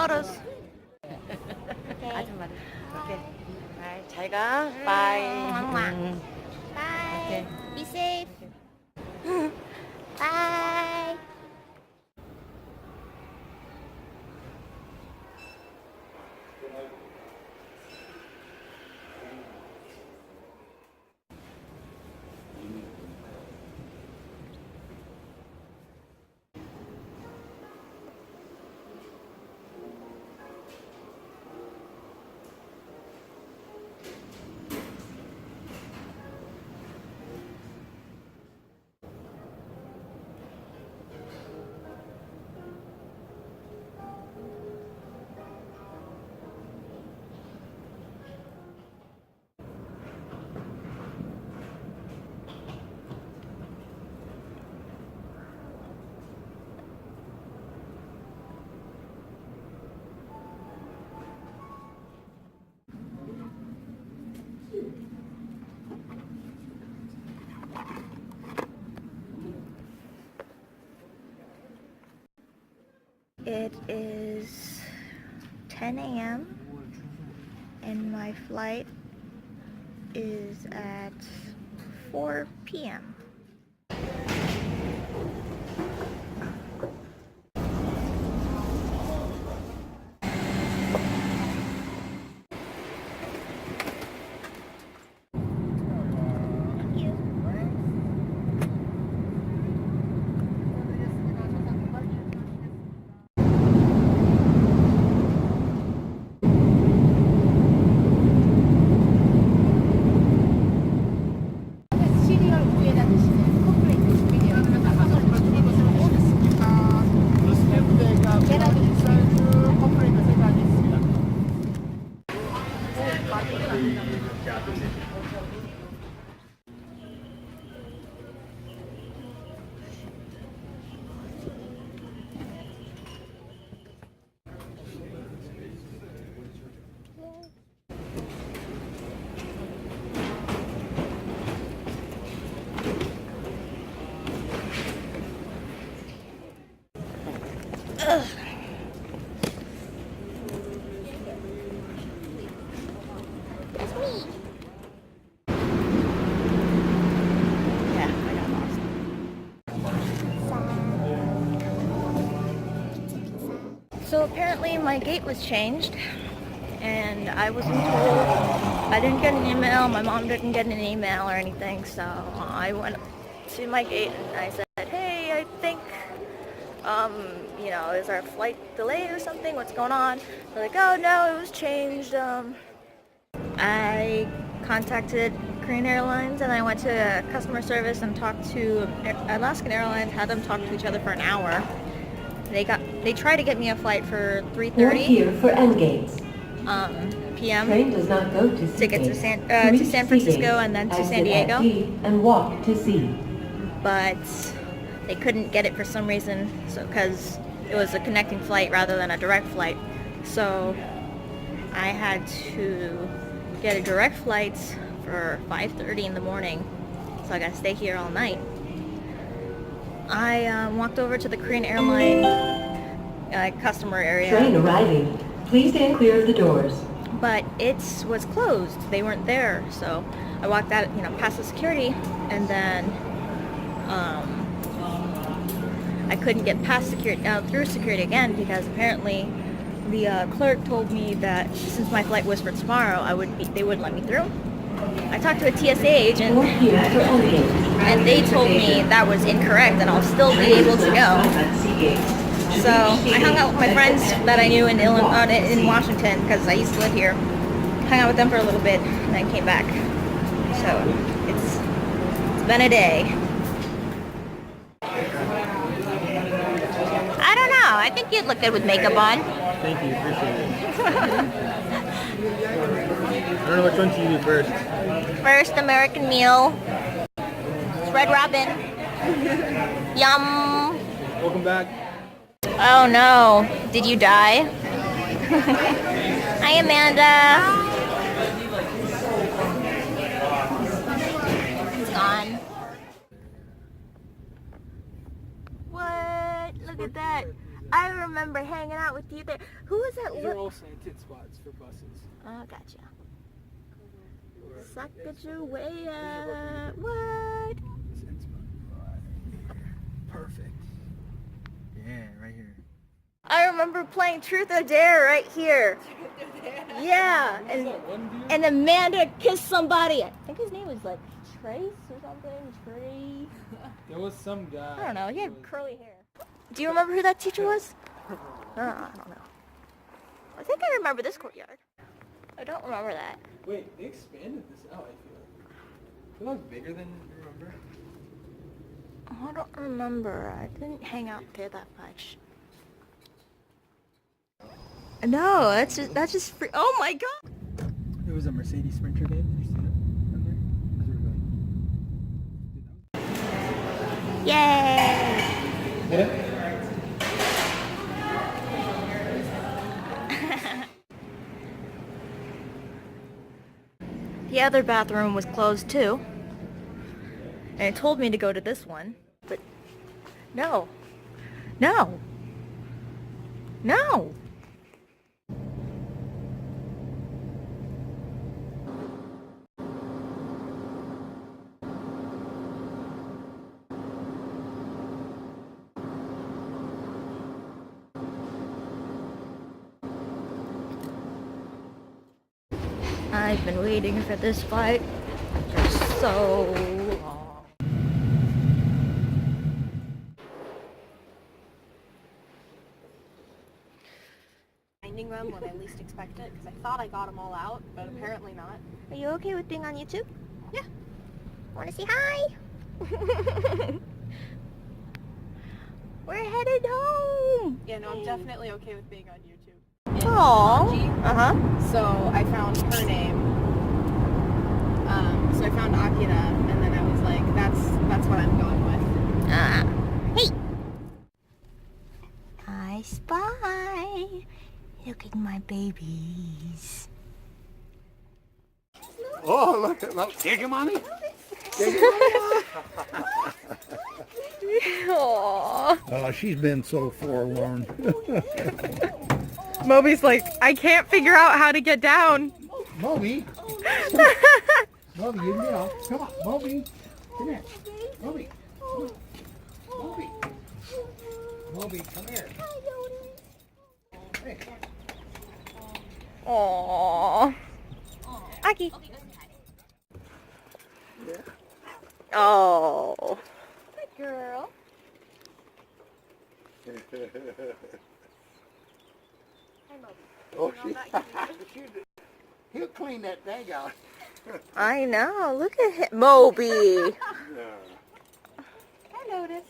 photos. Okay. 아줌마들. 오케이. Alright, 잘 가. Bye. Bye. Okay. Be safe. Bye. It is 10 a.m. and my flight is at 4 p.m. So apparently my gate was changed and I wasn't told. I didn't get an email, my mom didn't get an email or anything, so I went to my gate and I said, hey, I think, you know, is our flight delayed or something? What's going on? They're like, oh no, it was changed. I contacted Korean Airlines and I went to customer service and talked to Alaskan Airlines, had them talk to each other for an hour. They tried to get me a flight for 3:30 here for Endgates. p.m. Train does not go to to get to Seagaze. San Francisco and then to San Diego. And walk to C. But they couldn't get it for some reason, so because it was a connecting flight rather than a direct flight. So I had to get a direct flight for 5:30 in the morning. So I gotta stay here all night. I walked over to the Korean Airline customer area. Train arriving. Please stand clear of the doors. But it was closed. They weren't there. So I walked out, you know, past the security, and then I couldn't get past security, through security again, because apparently the clerk told me that since my flight was for tomorrow, they wouldn't let me through. I talked to a TSA agent, and they told me that was incorrect, and I'll still be able to go. So I hung out with my friends that I knew in Washington, because I used to live here. Hung out with them for a little bit, and then came back. So it's been a day. I don't know. I think you'd look good with makeup on. Thank you, appreciate it. I don't know which one to do first. First American meal. It's Red Robin. Yum. Welcome back. Oh no. Did you die? Hi, Amanda. It's gone. What? Look at that. I remember hanging out with you there. Who was that? These are all slanted spots for buses. Oh, gotcha. Sacagawea. What? Sand spot. Perfect. Yeah, right here. I remember playing Truth or Dare right here. Yeah, and Amanda kissed somebody. I think his name was like Trace or something. Trey. There was some guy. I don't know. He had curly hair. Do you remember who that teacher was? I don't know. I think I remember this courtyard. I don't remember that. Wait, they expanded this out, I feel like it's bigger than you remember. I don't remember. I didn't hang out there that much. No, that's just free. Oh my god! There was a Mercedes Sprinter game. Did you see that? Remember? As we were going. Yay! Did it? The other bathroom was closed too. And it told me to go to this one. But no. No. No. I've been waiting for this fight for so long. Finding them when I least expect it, because I thought I got them all out, but apparently not. Are you okay with being on YouTube? Yeah. Want to say hi? We're headed home. Yeah, no, I'm definitely okay with being on YouTube. Aww. Uh-huh. So I found her name. So I found Akira, and then I was like, that's what I'm going with. Hey. I spy. Look at my babies. Oh, look. Take him, mommy. Aww. Oh, she's been so forlorn. Moby's like, I can't figure out how to get down. Moby. Moby, you get off. Come on, Moby. Come here. Moby. Moby. Moby, come here. Hey. Aww. Aki. Oh. Good girl. Oh, he'll clean that thing out. I know. Look at him. Moby. Yeah. I noticed.